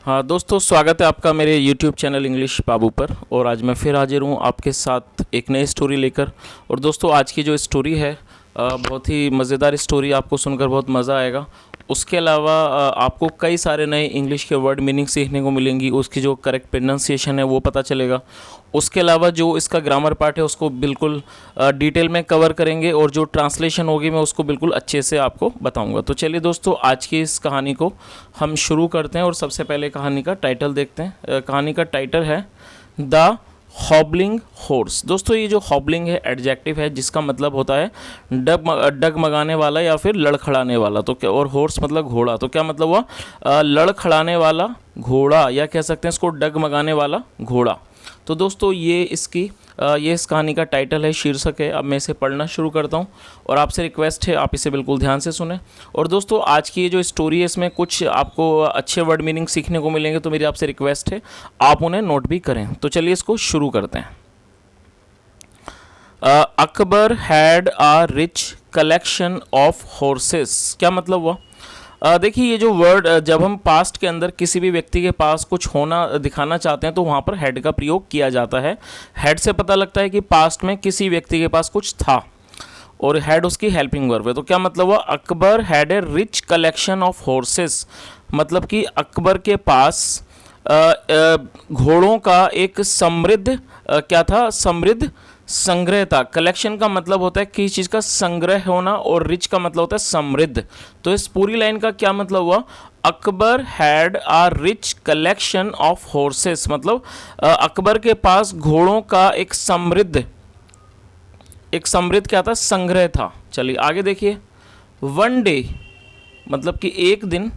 हाँ दोस्तों, स्वागत है आपका मेरे YouTube चैनल इंग्लिश बाबू पर। और आज मैं फिर हाजिर हूँ आपके साथ एक नई स्टोरी लेकर। और दोस्तों, आज की जो स्टोरी है बहुत ही मज़ेदार स्टोरी, आपको सुनकर बहुत मज़ा आएगा। उसके अलावा आपको कई सारे नए इंग्लिश के वर्ड मीनिंग सीखने को मिलेंगी, उसकी जो करेक्ट प्रोनाउंसिएशन है वो पता चलेगा। उसके अलावा जो इसका ग्रामर पार्ट है उसको बिल्कुल डिटेल में कवर करेंगे, और जो ट्रांसलेशन होगी मैं उसको बिल्कुल अच्छे से आपको बताऊंगा। तो चलिए दोस्तों, आज की इस कहानी को हम शुरू करते हैं। और सबसे पहले कहानी का टाइटल देखते हैं। कहानी का टाइटल है द हॉबलिंग हॉर्स। दोस्तों, ये जो हॉबलिंग है एडजेक्टिव है, जिसका मतलब होता है डगमगाने वाला या फिर लड़खड़ाने वाला। तो क्या, और हॉर्स मतलब घोड़ा, तो क्या मतलब हुआ? लड़खड़ाने वाला घोड़ा, या कह सकते हैं इसको डगमगाने वाला घोड़ा। तो दोस्तों, ये इस कहानी का टाइटल है, शीर्षक है। अब मैं इसे पढ़ना शुरू करता हूँ और आपसे रिक्वेस्ट है आप इसे बिल्कुल ध्यान से सुने। और दोस्तों, आज की ये जो स्टोरी है इसमें कुछ आपको अच्छे वर्ड मीनिंग सीखने को मिलेंगे, तो मेरी आपसे रिक्वेस्ट है आप उन्हें नोट भी करें। तो चलिए इसको शुरू करते हैं। Akbar had a rich collection of horses. क्या मतलब हुआ? देखिए, ये जो वर्ड जब हम पास्ट के अंदर किसी भी व्यक्ति के पास कुछ होना दिखाना चाहते हैं तो वहाँ पर हैड का प्रयोग किया जाता है। हैड से पता लगता है कि पास्ट में किसी व्यक्ति के पास कुछ था, और हैड उसकी हेल्पिंग वर्ब है। तो क्या मतलब हुआ? Akbar had a rich collection of horses, मतलब कि अकबर के पास घोड़ों का एक समृद्ध क्या था? समृद्ध संग्रह था। कलेक्शन का मतलब होता है किसी चीज़ का संग्रह होना, और रिच का मतलब होता है समृद्ध। तो इस पूरी लाइन का क्या मतलब हुआ? Akbar had a rich collection of horses, मतलब अकबर के पास घोड़ों का एक समृद्ध क्या था? संग्रह था। चलिए आगे देखिए। वन डे मतलब कि एक दिन,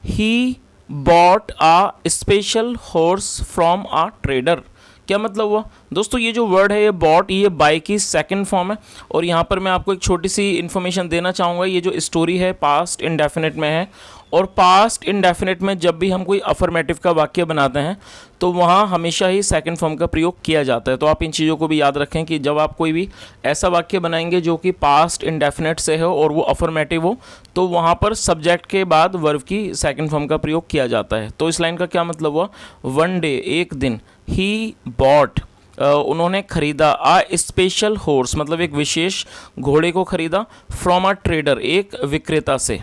he bought a special horse from a trader. क्या मतलब हुआ? दोस्तों, ये जो वर्ड है ये बॉट, ये बाय की सेकंड फॉर्म है। और यहाँ पर मैं आपको एक छोटी सी इन्फॉर्मेशन देना चाहूँगा। ये जो स्टोरी है पास्ट इंडेफिनिट में है, और पास्ट इंडेफिनिट में जब भी हम कोई अफर्मेटिव का वाक्य बनाते हैं तो वहाँ हमेशा ही सेकंड फॉर्म का प्रयोग किया जाता है। तो आप इन चीज़ों को भी याद रखें कि जब आप कोई भी ऐसा वाक्य बनाएंगे जो कि पास्ट इंडेफिनिट से हो और वो अफर्मेटिव हो, तो वहाँ पर सब्जेक्ट के बाद वर्ब की सेकंड फॉर्म का प्रयोग किया जाता है। तो इस लाइन का क्या मतलब हुआ? वन डे, एक दिन, ही बॉट उन्होंने खरीदा, आ स्पेशल हॉर्स मतलब एक विशेष घोड़े को खरीदा, फ्रॉम अ ट्रेडर एक विक्रेता से।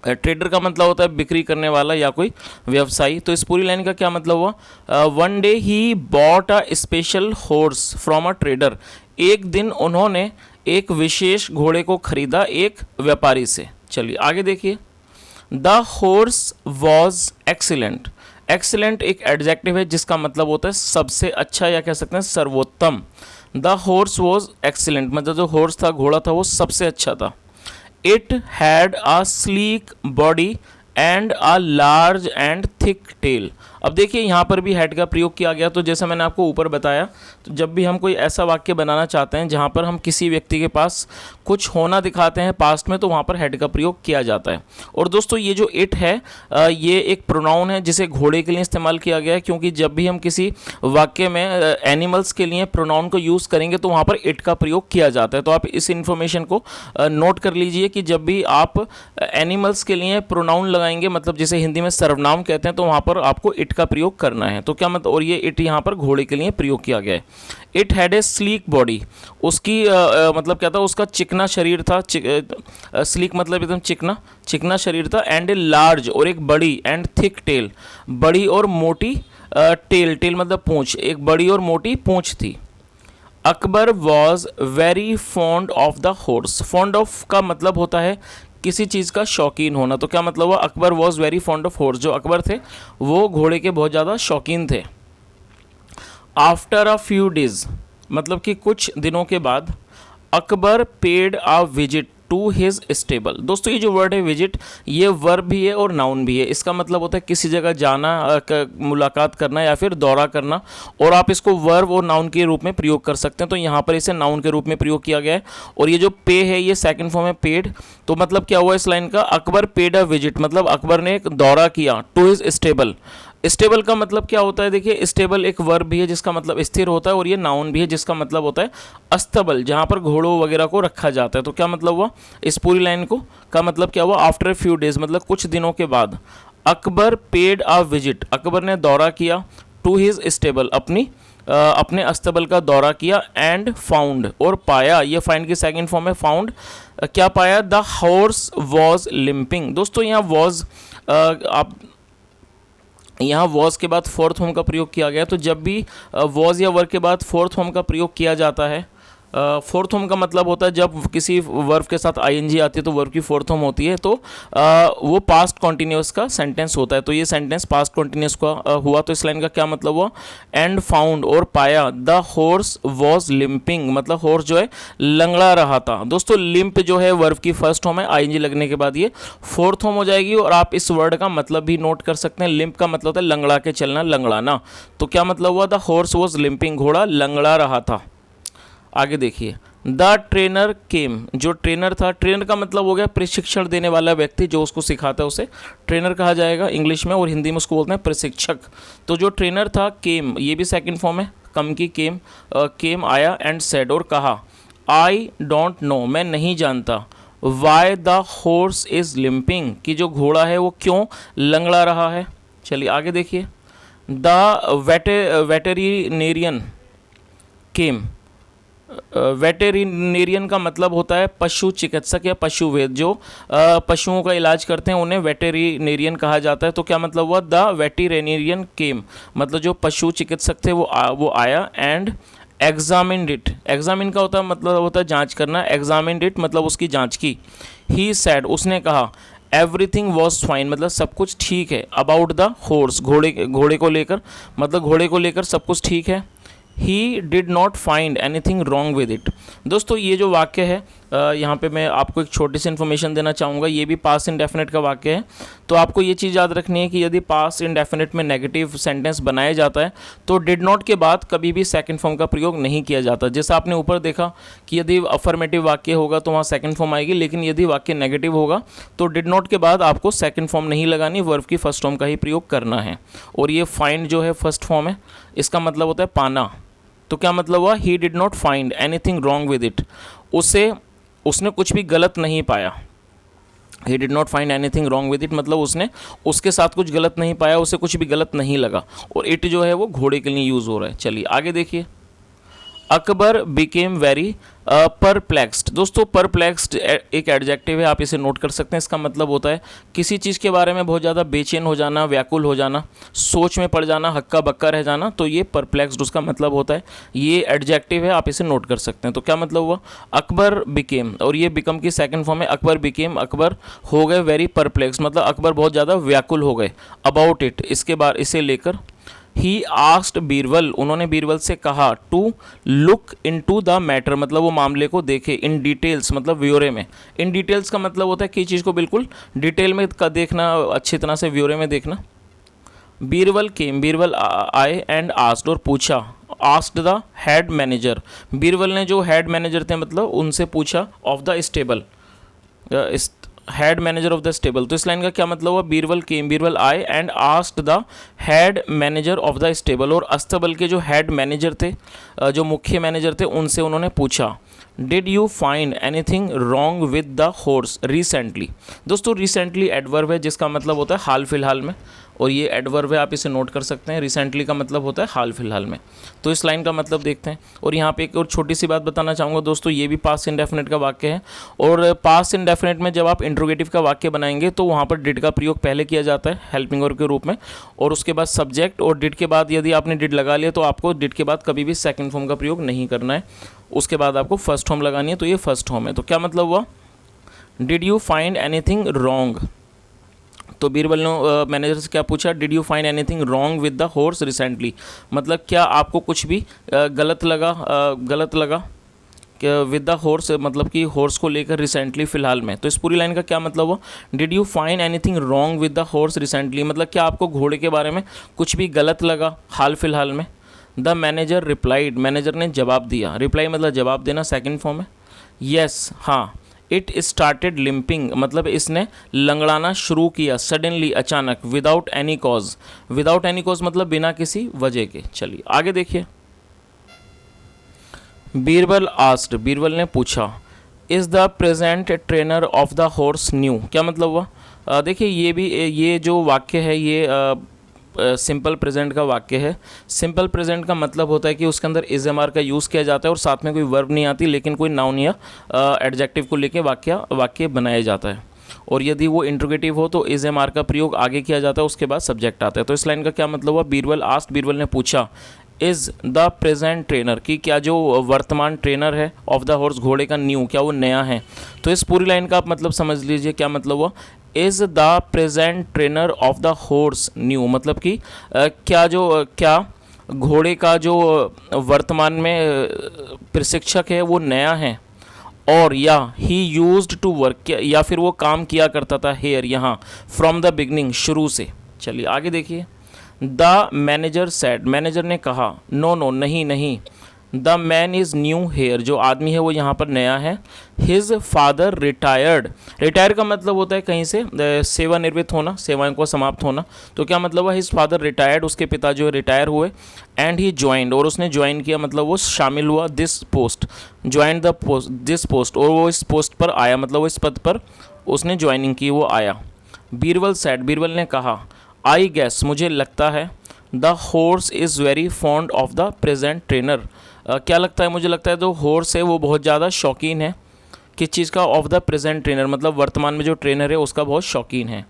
ट्रेडर का मतलब होता है बिक्री करने वाला या कोई व्यवसायी। तो इस पूरी लाइन का क्या मतलब हुआ? One day he bought a special horse from a trader, एक दिन उन्होंने एक विशेष घोड़े को खरीदा एक व्यापारी से। चलिए आगे देखिए। The horse was excellent. Excellent एक एडजेक्टिव है जिसका मतलब होता है सबसे अच्छा, या कह सकते हैं सर्वोत्तम। द हॉर्स वॉज एक्सीलेंट मतलब जो हॉर्स था, घोड़ा था, वो सबसे अच्छा था। It had a sleek body and a large and thick tail. अब देखिए, यहाँ पर भी हैड का प्रयोग किया गया। तो जैसा मैंने आपको ऊपर बताया, तो जब भी हम कोई ऐसा वाक्य बनाना चाहते हैं जहाँ पर हम किसी व्यक्ति के पास कुछ होना दिखाते हैं पास्ट में, तो वहाँ पर हैड का प्रयोग किया जाता है। और दोस्तों, ये जो इट है ये एक प्रोनाउन है जिसे घोड़े के लिए इस्तेमाल किया गया है, क्योंकि जब भी हम किसी वाक्य में एनिमल्स के लिए प्रोनाउन को यूज़ करेंगे तो वहाँ पर इट का प्रयोग किया जाता है। तो आप इस इन्फॉर्मेशन को नोट कर लीजिए कि जब भी आप एनिमल्स के लिए प्रोनाउन लगाएंगे, मतलब जिसे हिंदी में सर्वनाम कहते हैं, तो वहाँ पर आपको इट का प्रयोग करना है। तो क्या मतलब, और ये इट यहाँ पर घोड़े के लिए प्रयोग किया गया है। It had a sleek body, उसकी मतलब क्या था? उसका चिकना शरीर था। स्लीक मतलब एकदम चिकना शरीर था। एंड ए लार्ज, और एक बड़ी, एंड थिक टेल, बड़ी और मोटी टेल मतलब पूंछ, एक बड़ी और मोटी पूंछ थी। Akbar was very fond of the horse. Fond of का मतलब होता है किसी चीज़ का शौकीन होना। तो क्या मतलब हुआ? Akbar was very fond of horse, जो अकबर थे वो घोड़े के बहुत ज़्यादा शौकीन थे। आफ्टर अ फ्यू डेज मतलब कि कुछ दिनों के बाद, Akbar paid a visit to his stable. दोस्तों, ये जो वर्ड है विजिट, ये वर्ब भी है और नाउन भी है। इसका मतलब होता है किसी जगह जाना, मुलाकात करना या फिर दौरा करना, और आप इसको वर्ब और नाउन के रूप में प्रयोग कर सकते हैं। तो यहाँ पर इसे नाउन के रूप में प्रयोग किया गया है। और ये जो पे है ये सेकंड फॉर्म है पेड। तो मतलब क्या हुआ इस लाइन का? अकबर पेड अ विजिट मतलब अकबर ने एक दौरा किया टू हिज स्टेबल। स्टेबल का मतलब क्या होता है? देखिए, स्टेबल एक वर्ब भी है जिसका मतलब स्थिर होता है, और ये नाउन भी है जिसका मतलब होता है अस्तबल, जहाँ पर घोड़ों वगैरह को रखा जाता है। तो क्या मतलब हुआ इस पूरी लाइन को? का मतलब क्या हुआ? आफ्टर ए फ्यू डेज मतलब कुछ दिनों के बाद, Akbar paid a visit, Akbar ने दौरा किया टू हिज स्टेबल, अपने अस्तबल का दौरा किया, एंड फाउंड, और पाया, ये फाइंड की सेकंड फॉर्म है, फाउंड, क्या पाया, द हॉर्स वॉज लिम्पिंग। दोस्तों यहाँ वॉज, आप यहाँ वॉज के बाद फोर्थ फॉर्म का प्रयोग किया गया, तो जब भी वॉज या वर्ब के बाद फोर्थ फॉर्म का प्रयोग किया जाता है, फोर्थ फॉर्म का मतलब होता है जब किसी वर्ब के साथ आईएनजी आती है तो वर्ब की फोर्थ फॉर्म होती है, तो वो पास्ट कॉन्टिन्यूस का सेंटेंस होता है। तो ये सेंटेंस पास्ट कॉन्टिन्यूस का हुआ, तो इस लाइन का क्या मतलब हुआ, एंड फाउंड, और पाया, द हॉर्स वॉज लिम्पिंग, मतलब हॉर्स जो है लंगड़ा रहा था। दोस्तों लिम्प जो है वर्ब की फर्स्ट फॉर्म है, आईएनजी लगने के बाद ये फोर्थ फॉर्म हो जाएगी, और आप इस वर्ड का मतलब भी नोट कर सकते हैं। लिम्प का मतलब होता है लंगड़ा के चलना, लंगड़ाना। तो क्या मतलब हुआ, द हॉर्स वॉज लिम्पिंग, घोड़ा लंगड़ा रहा था। आगे देखिए, द ट्रेनर केम, जो ट्रेनर था, ट्रेनर का मतलब हो गया प्रशिक्षण देने वाला व्यक्ति, जो उसको सिखाता है उसे ट्रेनर कहा जाएगा इंग्लिश में, और हिंदी में उसको बोलते हैं प्रशिक्षक। तो जो ट्रेनर था केम, ये भी सेकंड फॉर्म है, कम की केम, केम आया, एंड सेड, और कहा, आई डोंट नो, मैं नहीं जानता, why the horse is limping, कि जो घोड़ा है वो क्यों लंगड़ा रहा है। चलिए आगे देखिए, द वेटेरिनेरियन केम, वेटेरिनेरियन का मतलब होता है पशु चिकित्सक या पशु वैद्य, जो पशुओं का इलाज करते हैं उन्हें वेटेरिनेरियन कहा जाता है। तो क्या मतलब हुआ, द वेटेरिनेरियन केम, मतलब जो पशु चिकित्सक थे वो आया, एंड एग्जामिन्ड इट, एग्जामिन का होता है मतलब होता है जांच करना, एग्जामिन्ड इट मतलब उसकी जांच की। ही सैड, उसने कहा, एवरीथिंग वॉज फाइन, मतलब सब कुछ ठीक है, अबाउट द हॉर्स, घोड़े को लेकर, मतलब घोड़े को लेकर सब कुछ ठीक है। He did not find anything wrong with it. दोस्तों ये जो वाक्य है, यहाँ पे मैं आपको एक छोटी सी इन्फॉर्मेशन देना चाहूँगा, ये भी पास्ट इंडेफिनिट का वाक्य है। तो आपको ये चीज़ याद रखनी है कि यदि पास्ट इंडेफिनिट में नेगेटिव सेंटेंस बनाया जाता है तो डिड नॉट के बाद कभी भी सेकंड फॉर्म का प्रयोग नहीं किया जाता। जैसा आपने ऊपर देखा कि यदि अफर्मेटिव वाक्य होगा तो वहाँ सेकंड फॉर्म आएगी, लेकिन यदि वाक्य नेगेटिव होगा तो डिड नॉट के बाद आपको सेकंड फॉर्म नहीं लगानी, वर्ब की फर्स्ट फॉर्म का ही प्रयोग करना है। और ये फाइंड जो है फर्स्ट फॉर्म है, इसका मतलब होता है पाना। तो क्या मतलब हुआ, he did not find anything wrong with it, उसने कुछ भी गलत नहीं पाया। He did not find anything wrong with it मतलब उसने उसके साथ कुछ गलत नहीं पाया, उसे कुछ भी गलत नहीं लगा। और इट जो है वो घोड़े के लिए यूज़ हो रहा है। चलिए आगे देखिए, अकबर बिकेम वेरी परप्लेक्स्ड। दोस्तों परप्लेक्स्ड एक एडजेक्टिव है, आप इसे नोट कर सकते हैं। इसका मतलब होता है किसी चीज़ के बारे में बहुत ज़्यादा बेचैन हो जाना, व्याकुल हो जाना, सोच में पड़ जाना, हक्का बक्का रह जाना, तो ये परप्लेक्स्ड उसका मतलब होता है। ये एडजेक्टिव है, आप इसे नोट कर सकते हैं। तो क्या मतलब हुआ, अकबर बिकेम, और ये बिकम की सेकंड फॉर्म है, अकबर बिकेम, अकबर हो गए वेरी परप्लेक्स, मतलब अकबर बहुत ज़्यादा व्याकुल हो गए, अबाउट इट, इसके बाद इसे लेकर। ही आस्क्ड बीरबल, उन्होंने बीरबल से कहा, to look into the matter, मतलब वो मामले को देखे, इन डिटेल्स मतलब ब्यौरे में। इन डिटेल्स का मतलब होता है कि चीज़ को बिल्कुल डिटेल में देखना, अच्छी तरह से ब्यौरे में देखना। बीरबल केम, बीरबल आए, एंड आस्क्ड, और पूछा, asked the head manager, Birbal ने जो हेड मैनेजर थे मतलब उनसे पूछा, of the stable, head manager of the stable. तो इस लाइन का क्या मतलब हुआ, बीरबल केम, बीरबल आए, and asked the head manager of the stable, और अस्तबल के जो हेड मैनेजर थे, जो मुख्य मैनेजर थे, उनसे उन्होंने पूछा, did you find anything wrong with the horse recently. दोस्तों रिसेंटली एडवर्ब है जिसका मतलब होता है हाल फिलहाल में, और ये एडवर्ब है, आप इसे नोट कर सकते हैं। रिसेंटली का मतलब होता है हाल फिलहाल में। तो इस लाइन का मतलब देखते हैं। और यहाँ पे एक और छोटी सी बात बताना चाहूँगा दोस्तों, ये भी पास्ट इंडेफिनिट का वाक्य है, और पास्ट इंडेफिनिट में जब आप इंट्रोगेटिव का वाक्य बनाएंगे तो वहाँ पर डिड का प्रयोग पहले किया जाता है हेल्पिंग वर्ब के रूप में, और उसके बाद सब्जेक्ट, और डिड के बाद यदि आपने डिड लगा लिया तो आपको डिड के बाद कभी भी सेकंड फॉर्म का प्रयोग नहीं करना है, उसके बाद आपको फर्स्ट फॉर्म लगानी है। तो ये फर्स्ट फॉर्म है। तो क्या मतलब हुआ, did you find anything wrong, तो बीरबल ने मैनेजर से क्या पूछा, did you find anything wrong with the horse recently, मतलब क्या आपको कुछ भी गलत लगा विद द हॉर्स, मतलब कि हॉर्स को लेकर रिसेंटली फिलहाल में। तो इस पूरी लाइन का क्या मतलब हुआ, did you find anything wrong with the horse recently, मतलब क्या आपको घोड़े के बारे में कुछ भी गलत लगा हाल फिलहाल में। द मैनेजर रिप्लाइड, मैनेजर ने जवाब दिया, रिप्लाई मतलब जवाब देना, सेकंड फॉर्म है। येस, हाँ। इट स्टार्टेड लिम्पिंग, मतलब इसने लंगड़ाना शुरू किया, सडनली अचानक, without any cause, without any cause मतलब बिना किसी वजह के। चलिए आगे देखिए, बीरबल आस्क्ड, बीरबल ने पूछा, is the present trainer of the horse new, क्या मतलब हुआ, देखिए ये जो वाक्य है ये सिंपल प्रेजेंट का वाक्य है। सिंपल प्रेजेंट का मतलब होता है कि उसके अंदर इज एम आर का यूज़ किया जाता है और साथ में कोई वर्ब नहीं आती, लेकिन कोई नाउन या एडजेक्टिव को लेके वाक्य बनाया जाता है। और यदि वो इंट्रोगेटिव हो तो इज एम आर का प्रयोग आगे किया जाता है, उसके बाद सब्जेक्ट आता है। तो इस लाइन का क्या मतलब हुआ? बीरबल आस्क्ड, बीरबल ने पूछा, इज़ द प्रेजेंट ट्रेनर, कि क्या जो वर्तमान ट्रेनर है ऑफ द हॉर्स, घोड़े का, न्यू, क्या वो नया है? तो इस पूरी लाइन का आप मतलब समझ लीजिए क्या मतलब हुआ। Is the present trainer of the horse new, मतलब कि क्या घोड़े का जो वर्तमान में प्रशिक्षक है वो नया है, और या ही यूज्ड टू वर्क, या फिर वो काम किया करता था हेयर, यहाँ, फ्रॉम द बिगनिंग, शुरू से। चलिए आगे देखिए। द मैनेजर सेड, मैनेजर ने कहा, नो नो, नहीं नहीं, the man is new here, जो आदमी है वो यहाँ पर नया है। हिज फादर रिटायर्ड, रिटायर का मतलब होता है कहीं से सेवानिवृत्त होना, सेवाओं को समाप्त होना। तो क्या मतलब हुआ? हिज फादर रिटायर्ड, उसके पिता जो रिटायर हुए। एंड ही ज्वाइंड, और उसने ज्वाइन किया, मतलब वो शामिल हुआ। This post, join the post, this post, और वो इस पोस्ट पर आया, मतलब वो इस पद पर उसने ज्वाइनिंग की, वो आया। बीरबल सेड, बीरबल ने कहा, आई गेस, मुझे लगता है, the horse is very fond of the present trainer, क्या लगता है? मुझे लगता है जो हॉर्स है वो बहुत ज़्यादा शौकीन है, किस चीज़ का? ऑफ द प्रेजेंट ट्रेनर, मतलब वर्तमान में जो ट्रेनर है उसका बहुत शौकीन है।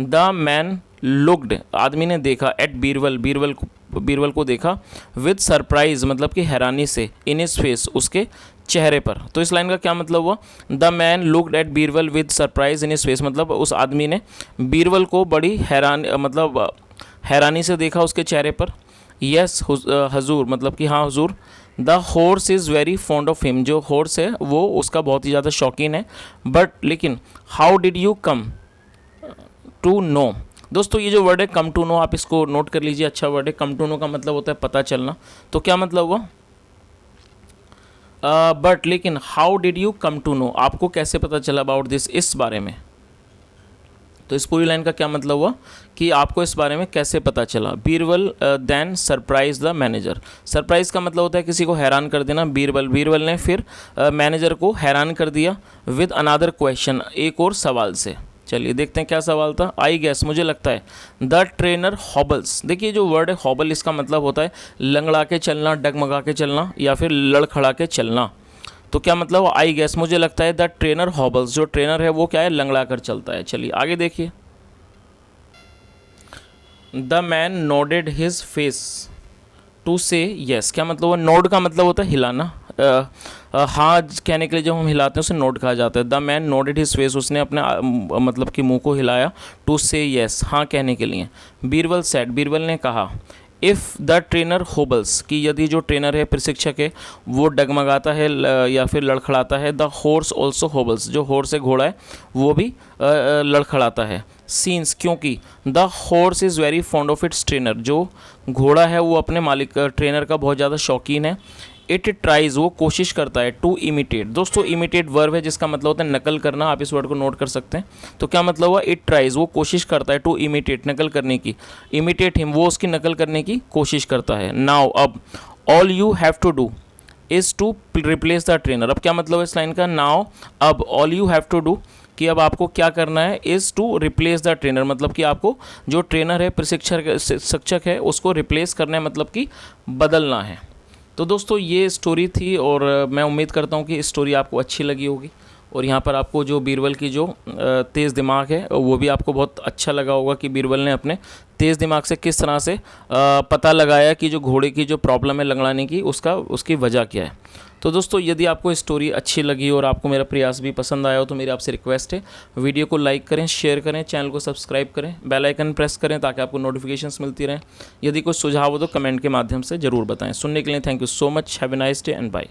द मैन लुक्ड, आदमी ने देखा, एट बीरबल, बीरबल को देखा, विद सरप्राइज, मतलब कि हैरानी से, इन हिज फेस, उसके चेहरे पर। तो इस लाइन का क्या मतलब हुआ? The man looked at Birbal with surprise in his face, मतलब उस आदमी ने बीरबल को बड़ी हैरानी से देखा उसके चेहरे पर। यस हजूर, मतलब कि हाँ हुजूर। The horse is very fond of him, जो हॉर्स है वो उसका बहुत ही ज़्यादा शौकीन है। बट, लेकिन, how did you come to know, दोस्तों ये जो वर्ड है कम टू नो, आप इसको नोट कर लीजिए, अच्छा वर्ड है। कम टू नो का मतलब होता है पता चलना। तो क्या मतलब हुआ? बट, लेकिन, how did you come to know, आपको कैसे पता चला अबाउट दिस, इस बारे में। तो इस पूरी लाइन का क्या मतलब हुआ कि आपको इस बारे में कैसे पता चला। Birbal then surprise the manager, surprise का मतलब होता है किसी को हैरान कर देना। बीरबल ने फिर मैनेजर को हैरान कर दिया विद अनदर क्वेश्चन, एक और सवाल से। चलिए देखते हैं क्या सवाल था। आई गेस, मुझे लगता है, द ट्रेनर हॉबल्स, देखिए जो वर्ड है हॉबल, इसका मतलब होता है लंगड़ा के चलना, डगमगा के चलना, या फिर लड़खड़ा के चलना। तो क्या मतलब? आई गेस, मुझे लगता है, द ट्रेनर हॉबल्स, जो ट्रेनर है वो क्या है? लंगड़ा कर चलता है। चलिए आगे देखिए। The man nodded his face to say yes, क्या मतलब? नोड का मतलब होता है हिलाना, हाँ कहने के लिए जब हम हिलाते हैं उसे नोड कहा जाता है। The man nodded his face, उसने अपने मतलब कि मुंह को हिलाया, टू से यस, हाँ कहने के लिए। बीरबल सेड, बीरबल ने कहा, इफ़ द ट्रेनर होबल्स, कि यदि जो ट्रेनर है, प्रशिक्षक है, वो डगमगाता है या फिर लड़खड़ाता है, द हॉर्स ऑल्सो होबल्स, जो हॉर्स है, घोड़ा है, वो भी लड़खड़ाता है। सीन्स, क्योंकि, the horse is very fond of its trainer, जो घोड़ा है वो अपने मालिक ट्रेनर का बहुत ज़्यादा शौकीन है। इट ट्राइज, वो कोशिश करता है, टू इमिटेट, दोस्तों इमिटेट वर्ब है जिसका मतलब होता है नकल करना, आप इस वर्ड को नोट कर सकते हैं। तो क्या मतलब हुआ? इट ट्राइज, वो कोशिश करता है, टू इमिटेट, नकल करने की, इमिटेट हिम, वो उसकी नकल करने की कोशिश करता है। नाउ, अब, all you have to do is to replace the trainer, अब क्या मतलब है इस लाइन का? नाउ, अब, all you have to do, कि अब आपको क्या करना है, is to replace the trainer, मतलब कि आपको जो ट्रेनर है, प्रशिक्षक है, उसको रिप्लेस करना है, मतलब कि बदलना है। तो दोस्तों ये स्टोरी थी, और मैं उम्मीद करता हूँ कि इस स्टोरी आपको अच्छी लगी होगी, और यहाँ पर आपको जो बीरबल की जो तेज़ दिमाग है वो भी आपको बहुत अच्छा लगा होगा कि बीरबल ने अपने तेज़ दिमाग से किस तरह से पता लगाया कि जो घोड़े की जो प्रॉब्लम है लंगड़ाने की, उसकी वजह क्या है। तो दोस्तों यदि आपको स्टोरी अच्छी लगी और आपको मेरा प्रयास भी पसंद आया हो तो मेरी आपसे रिक्वेस्ट है, वीडियो को लाइक करें, शेयर करें, चैनल को सब्सक्राइब करें, बेल आइकन प्रेस करें ताकि आपको नोटिफिकेशंस मिलती रहें। यदि कोई सुझाव हो तो कमेंट के माध्यम से ज़रूर बताएं। सुनने के लिए thank you so much. Have a nice day and bye.